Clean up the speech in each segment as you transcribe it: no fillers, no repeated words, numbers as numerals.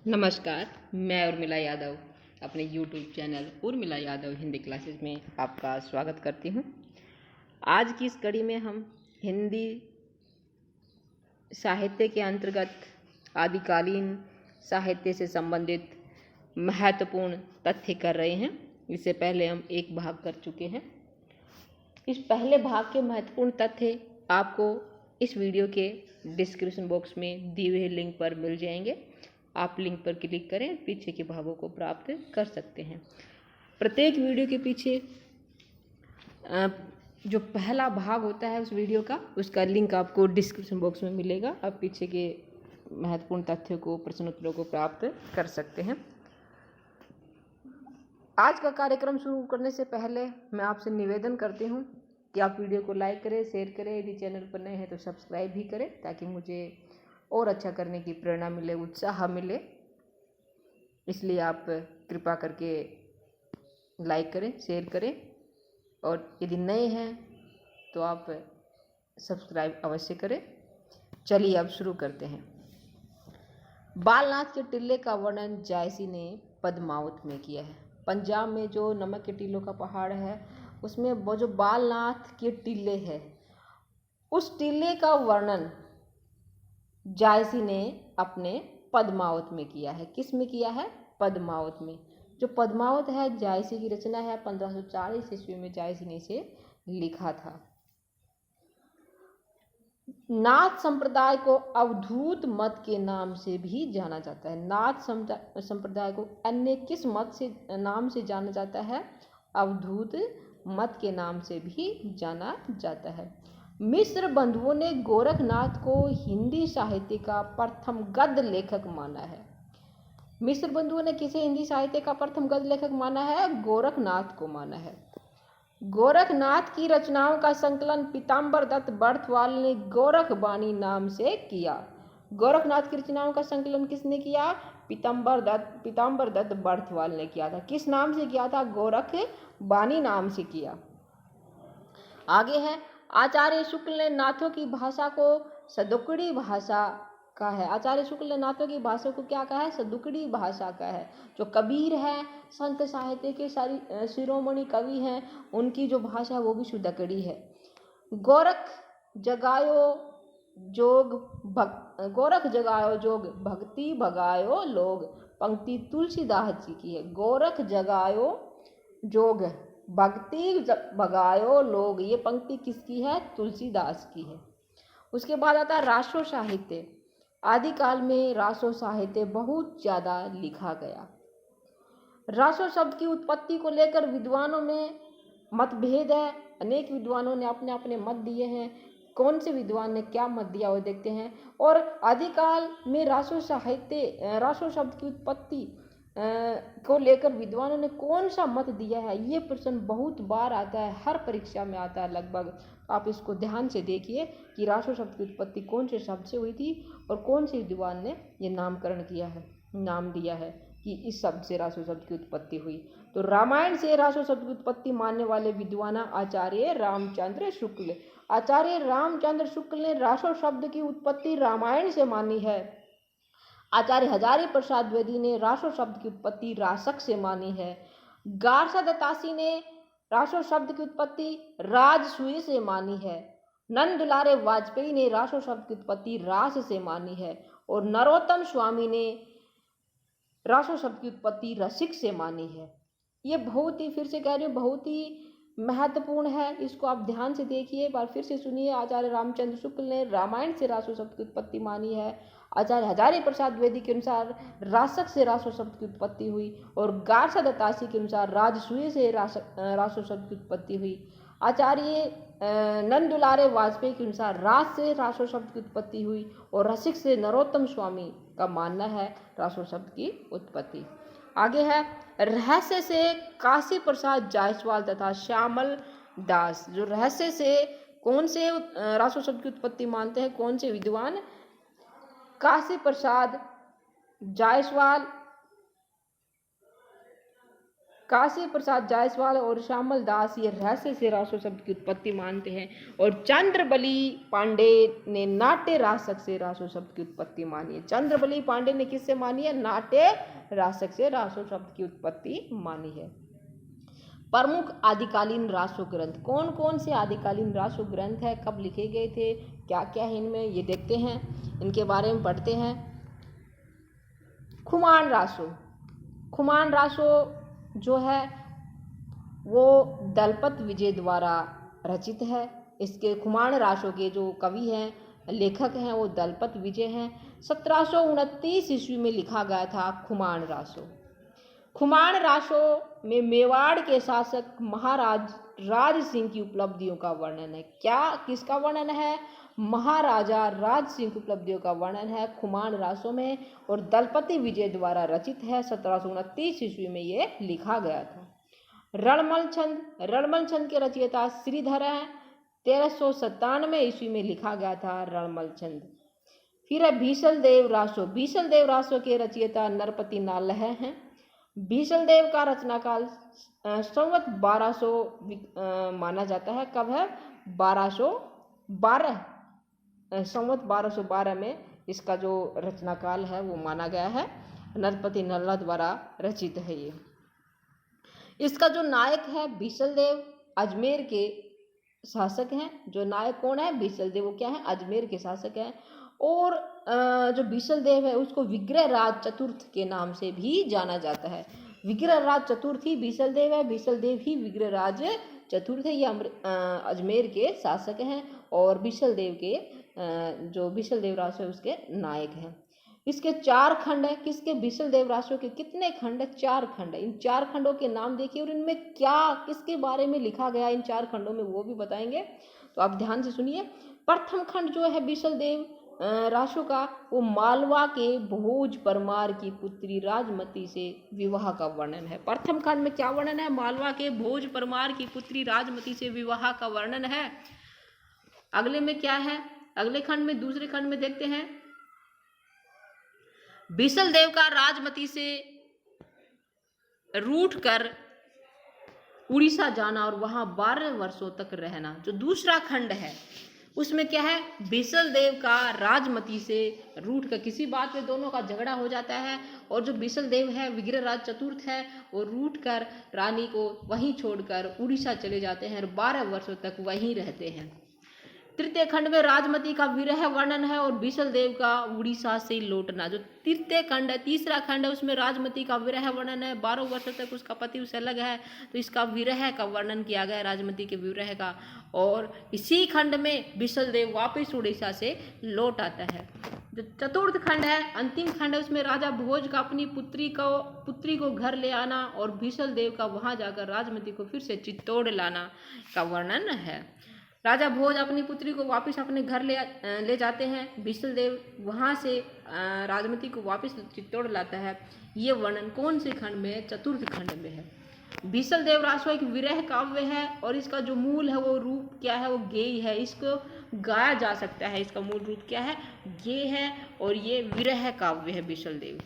नमस्कार, मैं उर्मिला यादव अपने YouTube channel Urmila Yadav Hindi classes में आपका स्वागत करती हूँ। आज की इस कड़ी में हम हिंदी साहित्य के अंतर्गत आदिकालीन साहित्य से संबंधित महत्वपूर्ण तथ्य कर रहे हैं। इससे पहले हम एक भाग कर चुके हैं। इस पहले भाग के महत्वपूर्ण तथ्य आपको इस वीडियो के डिस्क्रिप्शन बॉक्स में दिए हुए लिंक पर मिल जाएंगे। आप लिंक पर क्लिक करें, पीछे के भागों को प्राप्त कर सकते हैं। प्रत्येक वीडियो के पीछे जो पहला भाग होता है उस वीडियो का, उसका लिंक आपको डिस्क्रिप्शन बॉक्स में मिलेगा। आप पीछे के महत्वपूर्ण तथ्यों को, प्रश्न उत्तरों को प्राप्त कर सकते हैं। आज का कार्यक्रम शुरू करने से पहले मैं आपसे निवेदन करती हूँ कि आप वीडियो को लाइक करें, शेयर करें। यदि चैनल पर नए हैं तो सब्सक्राइब भी करें, ताकि मुझे और अच्छा करने की प्रेरणा मिले, उत्साह मिले। इसलिए आप कृपा करके लाइक करें, शेयर करें, और यदि नए हैं तो आप सब्सक्राइब अवश्य करें। चलिए अब शुरू करते हैं। बालनाथ के टिल्ले का वर्णन जायसी ने पद्मावत में किया है। पंजाब में जो नमक के टीलों का पहाड़ है, उसमें वो जो बालनाथ के टिल्ले है, उस टिल्ले का वर्णन जायसी ने अपने पद्मावत में किया है। किस में किया है? पद्मावत में। जो पद्मावत है जायसी की रचना है। 1540 ईस्वी में जायसी ने इसे लिखा था। नाथ संप्रदाय को अवधूत मत के नाम से भी जाना जाता है। नाथ संप्रदाय को अन्य किस मत से नाम से जाना जाता है? अवधूत मत के नाम से भी जाना जाता है। मिश्र बंधुओं ने गोरखनाथ को हिंदी साहित्य का प्रथम गद्य लेखक माना है। मिश्र बंधुओं ने किसे हिंदी साहित्य का प्रथम गद्य लेखक माना है? गोरखनाथ को माना है। गोरखनाथ की रचनाओं का संकलन पीताम्बर दत्त बर्थवाल ने गोरखबाणी नाम से किया। गोरखनाथ की रचनाओं का संकलन किसने किया? पीताम्बर दत्त बर्थवाल ने किया था। किस नाम से किया था? गोरखबाणी नाम से किया। आगे है, आचार्य शुक्ल ने नाथों की भाषा को सदुकड़ी भाषा का है। आचार्य शुक्ल ने नाथों की भाषा को क्या कहा है? सदुकड़ी भाषा का है। जो कबीर है, संत साहित्य के सारी शिरोमणि कवि हैं, उनकी जो भाषा है वो भी सुदकड़ी है। गोरख जगायो जोग भक्ति भगायो लोग, पंक्ति तुलसीदास जी की है। गोरख जगायो जोग भक्ति भगायो लोग, ये पंक्ति किसकी है? तुलसीदास की है। उसके बाद आता है रासो साहित्य। आदिकाल में रासो साहित्य बहुत ज़्यादा लिखा गया। रासो शब्द की उत्पत्ति को लेकर विद्वानों में मतभेद है। अनेक विद्वानों ने अपने अपने मत दिए हैं। कौन से विद्वान ने क्या मत दिया वो देखते हैं। और आदिकाल में रासो शब्द की उत्पत्ति को लेकर विद्वानों ने कौन सा मत दिया है, ये प्रश्न बहुत बार आता है, हर परीक्षा में आता है लगभग। आप इसको ध्यान से देखिए कि रासो शब्द की उत्पत्ति कौन से शब्द से हुई थी और कौन से विद्वान ने ये नामकरण किया है, नाम दिया है कि इस शब्द से रासो शब्द की उत्पत्ति हुई। तो रामायण से रासो शब्द की उत्पत्ति मानने वाले विद्वान आचार्य रामचंद्र शुक्ल। आचार्य रामचंद्र शुक्ल ने रासो शब्द की उत्पत्ति रामायण से मानी है। आचार्य हजारी प्रसाद द्विवेदी ने रासो शब्द की उत्पत्ति रासक से मानी है। गारसा दत्तासी ने रासो शब्द की उत्पत्ति राजसूय से मानी है। नंद दुलारे वाजपेयी ने रासो शब्द की उत्पत्ति रास से मानी है। और नरोत्तम स्वामी ने रासो शब्द की उत्पत्ति रसिक से मानी है। ये बहुत ही, फिर से कह रही हूँ, बहुत ही महत्वपूर्ण है। इसको आप ध्यान से देखिए, एक बार फिर से सुनिए। आचार्य रामचंद्र शुक्ल ने रामायण से रासो शब्द की उत्पत्ति मानी है। आचार्य हजारी प्रसाद द्विवेदी के अनुसार रासक से रासो शब्द की उत्पत्ति हुई। और गारसा दत्तासी के अनुसार राजसूय से रासो शब्द की उत्पत्ति हुई। आचार्य नंद दुलारे वाजपेयी के अनुसार रास से रासो शब्द की उत्पत्ति हुई। और रसिक से नरोत्तम स्वामी का मानना है रासो शब्द की उत्पत्ति। आगे है, रहस्य से काशी प्रसाद जायसवाल तथा श्यामल दास। जो रहस्य से कौन से रासो शब्द की उत्पत्ति मानते हैं, कौन से विद्वान? काशी प्रसाद जायसवाल काशी प्रसाद जायसवाल और श्यामल दास ये रहस्य से रासो शब्द की उत्पत्ति मानते हैं, और चंद्रबली पांडे ने नाट्य रासक से रासो शब्द की उत्पत्ति मानी है। चंद्रबली पांडे ने किससे मानी है? नाट्य रासक से रासो शब्द की उत्पत्ति मानी है। प्रमुख आदिकालीन रासो ग्रंथ, कौन कौन से आदिकालीन रासो ग्रंथ है, कब लिखे गए थे, क्या क्या है इनमें, ये देखते हैं, इनके बारे में पढ़ते हैं। खुमान रासो, खुमान रासो जो है वो दलपत विजय द्वारा रचित है। इसके खुमान रासो के जो कवि हैं, लेखक हैं, वो दलपत विजय हैं। 1729 ईस्वी में लिखा गया था खुमान रासो। खुमान रासो में मेवाड़ के शासक महाराज राज सिंह की उपलब्धियों का वर्णन है। क्या, किसका वर्णन है? महाराजा राज सिंह की उपलब्धियों का वर्णन है खुमान रासो में, और दलपति विजय द्वारा रचित है। 1729 ईस्वी में ये लिखा गया था। रणमल छंद, रणमल छंद के रचयिता श्रीधर हैं। 1397 ईस्वी में लिखा गया था रणमल छंद। फिर है भीषल देव रासो, भीषल देव रासो के रचयिता नरपति नालह हैं। भीषल देव का रचना काल संवत 1200 माना जाता है। कब है? 1212, संवत 1212 में इसका जो रचना काल है वो माना गया है। नरपति नल्ला द्वारा रचित है ये। इसका जो नायक है भीषल देव, अजमेर के शासक हैं। जो नायक कौन है? भीषल देव। वो क्या है? अजमेर के शासक हैं। और जो भीषल देव है उसको विग्रह राज चतुर्थ के नाम से भी जाना जाता है। विग्रह राज चतुर्थ ही भीषल देव है, भीषल देव ही विग्रह राज चतुर्थ है। ये अजमेर के शासक हैं और भीषल देव के जो भीषल देव रासो है उसके नायक हैं। इसके 4 खंड है। किसके? भीषल देव रासो के कितने खंड है? 4 खंड है। इन 4 खंडों के नाम देखिए और इनमें क्या, किसके बारे में लिखा गया इन 4 खंडों में, वो भी बताएंगे, तो आप ध्यान से सुनिए। प्रथम खंड जो है भीषल देव रासो का, वो मालवा के भोज परमार की पुत्री राजमती से विवाह का वर्णन है। प्रथम खंड में क्या वर्णन है? मालवा के भोज परमार की पुत्री राजमती से विवाह का वर्णन है। अगले में क्या है? अगले खंड में, दूसरे खंड में देखते हैं, भीषल देव का राजमती से रूठ कर उड़ीसा जाना और वहां 12 वर्षों तक रहना। जो दूसरा खंड है उसमें क्या है? भीषल देव का राजमती से रूठ कर, किसी बात पे दोनों का झगड़ा हो जाता है और जो भीषल देव है विग्रह राज चतुर्थ है, वो रूठ कर रानी को वहीं छोड़कर उड़ीसा चले जाते हैं और 12 वर्षों तक वहीं रहते हैं। तृतीय खंड में राजमती का विरह वर्णन है और भीषल देव का उड़ीसा से लौटना। जो तृतीय खंड है, तीसरा खंड है, उसमें राजमती का विरह वर्णन है। 12 वर्षों तक उसका पति उससे अलग है, तो इसका विरह का वर्णन किया गया है, राजमती के विरह का। और इसी खंड में भीषल देव वापिस उड़ीसा से लौट आता है। जो चतुर्थ खंड है, अंतिम खंड है, उसमें राजा भोज का अपनी पुत्री को घर ले आना और भीषल देव का वहां जाकर राजमती को फिर से चित्तौड़ लाना का वर्णन है। राजा भोज अपनी पुत्री को वापस अपने घर ले जाते हैं। भीषल देव वहाँ से राजमती को वापस चित्तौड़ लाता है। ये वर्णन कौन से खंड में है? चतुर्थ खंड में है। भीषल देव रासो एक विरह काव्य है और इसका जो मूल है वो रूप क्या है? वो गेय है। इसको गाया जा सकता है। इसका मूल रूप क्या है? गेय है और ये विरह काव्य है भीषल देव।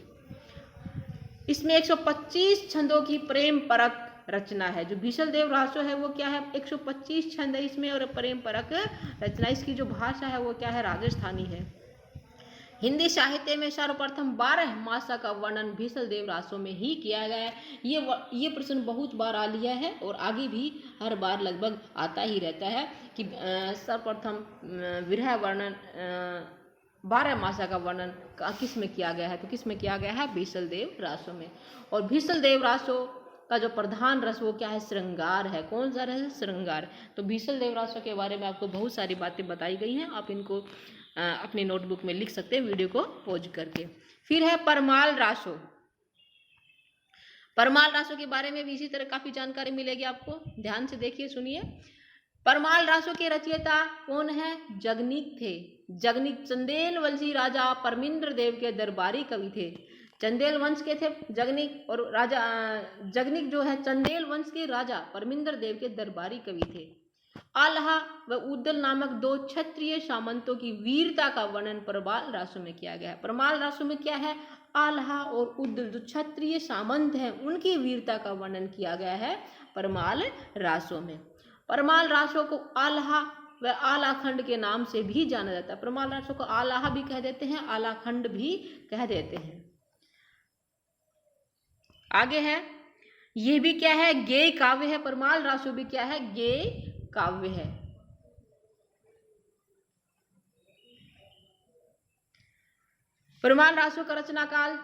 इसमें 125 छंदों की प्रेम परक रचना है। जो भीषल देव रासो है वो क्या है? 125 छंद है इसमें और प्रेम परक रचना। इसकी जो भाषा है वो क्या है? राजस्थानी है। हिंदी साहित्य में सर्वप्रथम 12 मासा का वर्णन भीषल देव रासो में ही किया गया है। ये प्रश्न बहुत बार आ लिया है और आगे भी हर बार लगभग आता ही रहता है कि सर्वप्रथम विरह वर्णन 12 मासा का वर्णन किस में किया गया है? तो किस में किया गया है? भीषल देव रासो में। और भीषल देव रासो का जो प्रधान रस वो क्या है? श्रृंगार है। कौन सा रस? श्रृंगार। तो भीषल देव रासो के बारे में आपको बहुत सारी बातें बताई गई हैं। आप इनको अपनी नोटबुक में लिख सकते हैं वीडियो को पॉज करके। फिर है परमाल रासो। परमाल रासो के बारे में भी इसी तरह काफी जानकारी मिलेगी आपको। ध्यान से देखिए, सुनिए। परमाल रासो के रचयिता कौन है? जगनीक थे। जगनीक चंदेल वंशी राजा परमिंद्र देव के दरबारी कवि थे। चंदेल वंश के थे जगनीक, और राजा जगनीक जो है चंदेल वंश के राजा परमिंद्र देव के दरबारी कवि थे। आल्हा व उद्दल नामक दो क्षत्रिय सामंतों की वीरता का वर्णन परमाल रासों में किया गया है। परमाल रासों में क्या है, आल्हा और उद्दल जो क्षत्रिय सामंत हैं उनकी वीरता का वर्णन किया गया है परमाल रासों में। परमाल रासों को आल्हा व आलाखंड के नाम से भी जाना जाता है। परमाल रासों को आल्हा भी कह देते हैं, आलाखंड भी कह देते हैं। आगे है, ये भी क्या है, गेय काव्य है। परमाल रासो भी क्या है, गेय काव्य है। परमाल रासो का रचना काल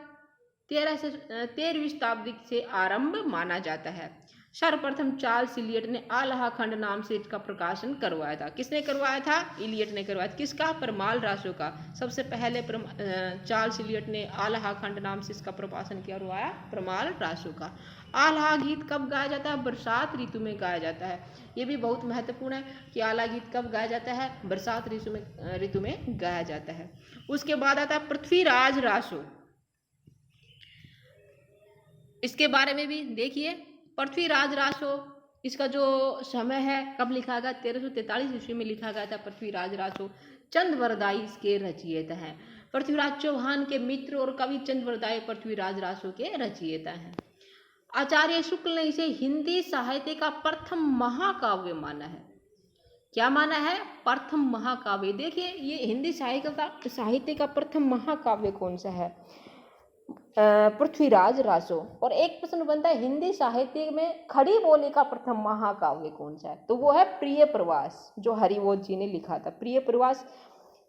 13वीं शताब्दी से आरंभ माना जाता है। सर्वप्रथम चार्ल्स इलियट ने आल्हा खंड नाम से इसका प्रकाशन करवाया था। किसने करवाया था, इलियट ने करवाया था। किसका, परमाल रासो का। सबसे पहले चार्ल्स इलियट ने आल्हा खंड नाम से इसका प्रकाशन करवाया, परमाल रासो का। आल्हा गीत कब गाया जाता है, बरसात ऋतु में गाया जाता है। ये भी बहुत महत्वपूर्ण है कि आल्हा गीत कब गाया जाता है, बरसात ऋतु में गाया जाता है। उसके बाद आता है पृथ्वीराज रासो। इसके बारे में भी देखिए, पृथ्वीराज रासो, इसका जो समय है कब लिखा गया, 1343 ईस्वी में लिखा गया था पृथ्वीराज रासो। चंद्रवरदाई इसके रचयिता हैं। पृथ्वीराज चौहान के मित्र और कवि चंद्रवरदाई पृथ्वीराज रासो के रचयिता हैं। आचार्य शुक्ल ने इसे हिंदी साहित्य का प्रथम महाकाव्य माना है। क्या माना है, प्रथम महाकाव्य। देखिए ये हिंदी साहित्य का प्रथम महाकाव्य कौन सा है, पृथ्वीराज रासो। और एक प्रश्न बनता है, हिंदी साहित्य में खड़ी बोली का प्रथम महाकाव्य कौन सा है, तो वो है प्रिय प्रवास, जो हरिवोध जी ने लिखा था। प्रिय प्रवास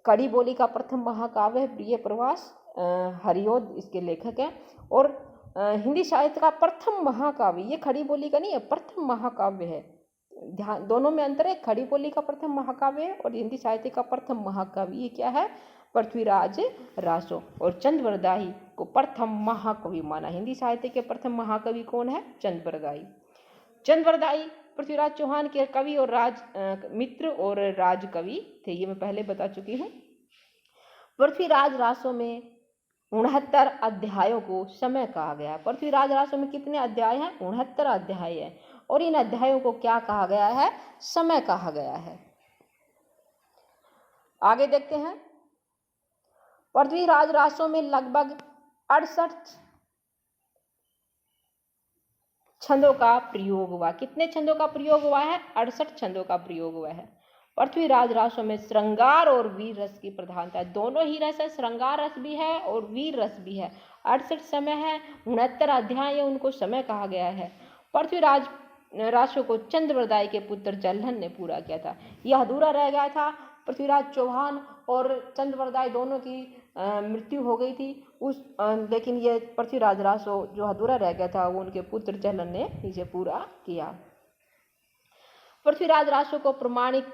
खड़ी बोली का प्रथम महाकाव्य है, प्रिय प्रवास, हरिवोध इसके लेखक हैं। और हिंदी साहित्य का प्रथम महाकाव्य, ये खड़ी बोली का नहीं है, प्रथम महाकाव्य है। ध्यान, दोनों में अंतर है। खड़ी बोली का प्रथम महाकाव्य है और हिंदी साहित्य का प्रथम महाकाव्य, ये क्या है, पृथ्वीराज रासो। और चंद्रवरदाई को प्रथम महाकवि माना। हिंदी साहित्य के प्रथम महाकवि कौन है, चंद्रवरदाई। चंद्रवरदाई पृथ्वीराज चौहान के कवि और मित्र और राजकवि थे, ये मैं पहले बता चुकी हूँ। पृथ्वीराज रासो में 69 अध्यायों को समय कहा गया। पृथ्वीराज रासो में कितने अध्याय हैं, 69 अध्याय है। और इन अध्यायों को क्या कहा गया है, समय कहा गया है। आगे देखते हैं, पृथ्वीराज रासो में लगभग 68 छंदों का प्रयोग हुआ। कितने छंदों का प्रयोग हुआ है, 68 छंदों का प्रयोग हुआ है। पृथ्वीराज रासो में श्रृंगार और वीर रस की प्रधानता है। दोनों ही रस है, श्रृंगार रस भी है और वीर रस भी है। 68 समय है, 69 अध्याय है, उनको समय कहा गया है। पृथ्वीराज रासो को चंद्रवरदाई के पुत्र जल्हन ने पूरा किया था। यह अधूरा रह गया था। पृथ्वीराज चौहान और चंद्रवरदाई दोनों की मृत्यु हो गई थी लेकिन ये पृथ्वीराज रासो जो अधूरा रह गया था वो उनके पुत्र जल्हन ने इसे पूरा किया। पृथ्वीराज रासो को प्रमाणिक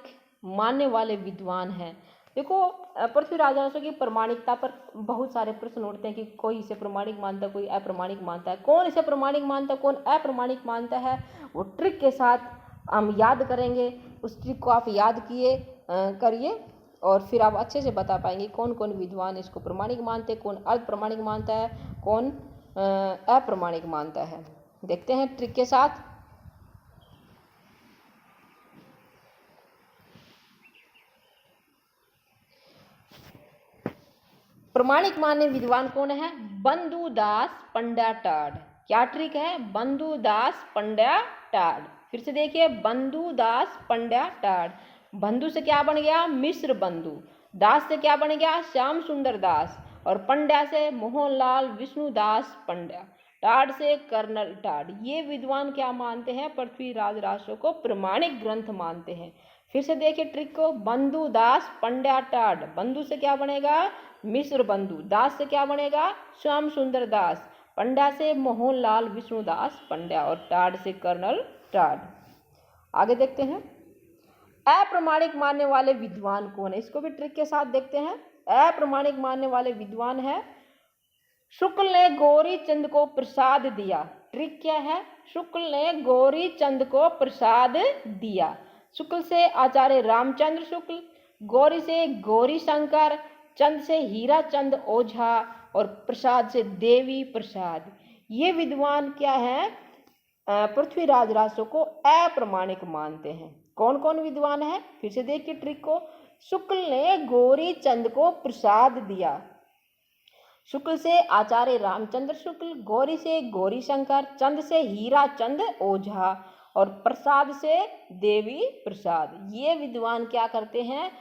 मानने वाले विद्वान हैं। देखो, पृथ्वीराज रासो की प्रमाणिकता पर बहुत सारे प्रश्न उठते हैं कि कोई इसे प्रमाणिक मानता है, कोई अप्रमाणिक मानता है। कौन इसे प्रमाणिक मानता है, कौन अप्रमाणिक मानता है, वो ट्रिक के साथ हम याद करेंगे। उस ट्रिक को आप याद करिए और फिर आप अच्छे से बता पाएंगे कौन कौन विद्वान इसको प्रमाणिक मानते हैं, कौन अप्रमाणिक मानता है, कौन अप्रमाणिक मानता है। देखते हैं ट्रिक के साथ। प्रमाणिक मान्य विद्वान कौन है, बंधुदास पंड्या टाड। क्या ट्रिक है, बंधुदास पंड्या टाड। फिर से देखिए, बंधुदास पंड्या टाड। बंधु से क्या बन गया, मिश्र बंधु। दास से क्या बन गया, श्याम सुंदर दास। और पंड्या से मोहनलाल विष्णुदास पंड्या। टाड से कर्नल टाड। ये विद्वान क्या मानते हैं, पृथ्वीराज रासो को प्रमाणिक ग्रंथ मानते हैं। फिर से देखिए ट्रिक को, बंधुदास पंड्या टाड। बंधु से क्या बनेगा, मिश्र बंधु। दास से क्या बनेगा, श्याम सुंदर दास। पंड्या से मोहनलाल विष्णुदास पंड्या और टाड से कर्नल टाड। आगे देखते हैं, अप्रमाणिक मानने वाले विद्वान कौन है, इसको भी ट्रिक के साथ देखते हैं। अप्रमाणिक मानने वाले विद्वान है, शुक्ल ने गौरी चंद को प्रसाद दिया। ट्रिक क्या है, शुक्ल ने गौरी चंद को प्रसाद दिया। शुक्ल से आचार्य रामचंद्र शुक्ल, गौरी से गौरी शंकर, चंद से हीरा चंद ओझा और प्रसाद से देवी प्रसाद। ये विद्वान क्या है, पृथ्वीराज रासो को अप्रमाणिक मानते हैं। कौन कौन विद्वान है, फिर से देखिए ट्रिक को। शुक्ल ने गौरी चंद को प्रसाद दिया। शुक्ल से आचार्य रामचंद्र शुक्ल, गौरी से गौरी शंकर, चंद से हीरा चंद ओझा और प्रसाद से देवी प्रसाद। ये विद्वान क्या करते हैं,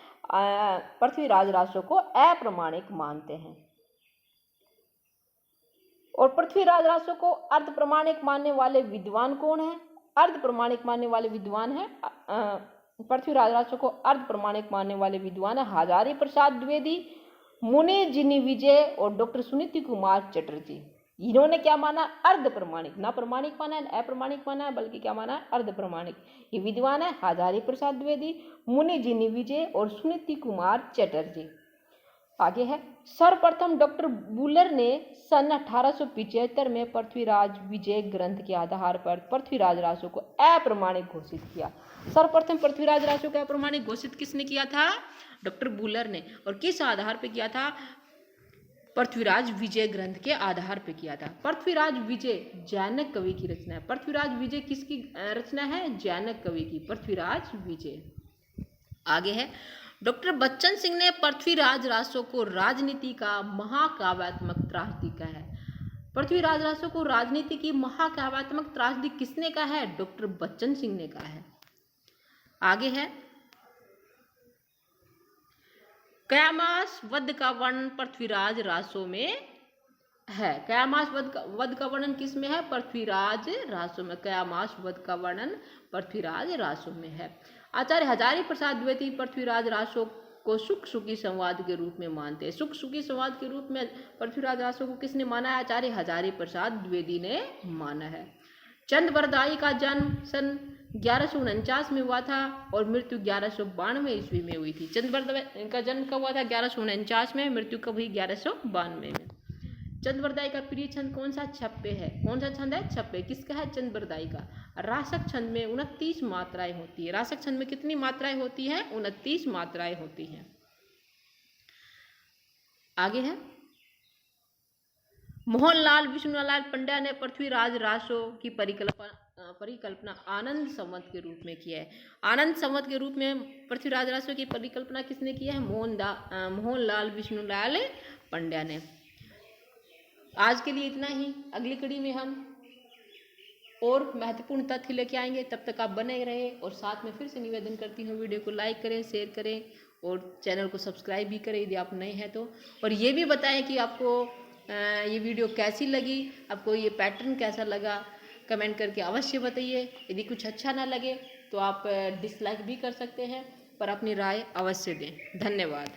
पृथ्वीराज रासो को अप्रमाणिक मानते हैं। और पृथ्वीराज रासो को अर्ध प्रमाणिक मानने वाले विद्वान कौन है? अर्ध प्रमाणिक मानने वाले विद्वान है, पृथ्वीराज रासो को अर्ध प्रमाणिक मानने वाले विद्वान है हजारी प्रसाद द्विवेदी, मुनि जिनी विजय और डॉक्टर सुनीति कुमार चटर्जी। इन्होंने क्या माना? अर्ध प्रमाणिक, ना प्रमाणिक माना है, अप्रमाणिक माना है, बल्कि क्या माना है? अर्ध प्रमाणिक। ये विद्वान है हजारी प्रसाद द्विवेदी, मुनि जिनी विजय और सुनीति कुमार चटर्जी। आगे है, सर्वप्रथम डॉक्टर बुलर ने सन 1875 में पृथ्वीराज विजय ग्रंथ के आधार पर पृथ्वीराज रासो को अप्रमाणिक घोषित किया। सर्वप्रथम पृथ्वीराज रासो को अप्रमाणिक घोषित किसने किया था? डॉक्टर बुलर ने। और किस आधार पर किया था? पृथ्वीराज विजय ग्रंथ के आधार पर किया था। पृथ्वीराज विजय जैनक कवि की रचना है। पृथ्वीराज विजय किसकी रचना है? जैनक कवि की, पृथ्वीराज विजय। आगे है, डॉक्टर बच्चन सिंह ने पृथ्वीराज रासो को राजनीति का महाकाव्यात्मक त्रासदी कहा है। पृथ्वीराज रासो को राजनीति की महाकाव्यात्मक त्रासदी किसने कहा है? डॉक्टर बच्चन सिंह ने कहा है। आगे है, कयामास वध का वर्णन पृथ्वीराज रासो में है। कयामास वध का वर्णन किस में है? पृथ्वीराज रासो में। कयामास वध का वर्णन पृथ्वीराज रासो में है। आचार्य हजारी प्रसाद द्विवेदी पृथ्वीराज रासो को सुख सुखी संवाद के रूप में मानते हैं। सुख सुखी संवाद के रूप में पृथ्वीराज रासो को किसने माना है? आचार्य हजारी प्रसाद द्विवेदी ने माना है। चंद बरदाई का जन्म सन 1149 में हुआ था और मृत्यु 1192 ईस्वी में हुई थी। चंद बरदाई का जन्म कब हुआ था? 1149 में, मृत्यु कब हुई? 1192 में। चंद बरदाई का प्रिय छंद कौन सा? छप्पे है। कौन सा छंद है? छप्पे। किसका है? चंद बरदाई का। रासक छंद में 29 मात्राएं होती है। रासक छंद में कितनी मात्राएं होती हैं? 29 मात्राएं होती हैं। आगे है, मोहनलाल विष्णुलाल पंड्या ने पृथ्वीराज रासो की परिकल्पना आनंद संवत के रूप में किया है। आनंद संवत के रूप में पृथ्वीराज रासो की परिकल्पना किसने की है? मोहनलाल विष्णुलाल पंड्या ने। आज के लिए इतना ही। अगली कड़ी में हम और महत्वपूर्ण तथ्य लेके आएंगे। तब तक आप बने रहे और साथ में फिर से निवेदन करती हूँ, वीडियो को लाइक करें, शेयर करें और चैनल को सब्सक्राइब भी करें यदि आप नए हैं तो। और ये भी बताएं कि आपको ये वीडियो कैसी लगी, आपको ये पैटर्न कैसा लगा, कमेंट करके अवश्य बताइए। यदि कुछ अच्छा ना लगे तो आप डिसलाइक भी कर सकते हैं, पर अपनी राय अवश्य दें। धन्यवाद।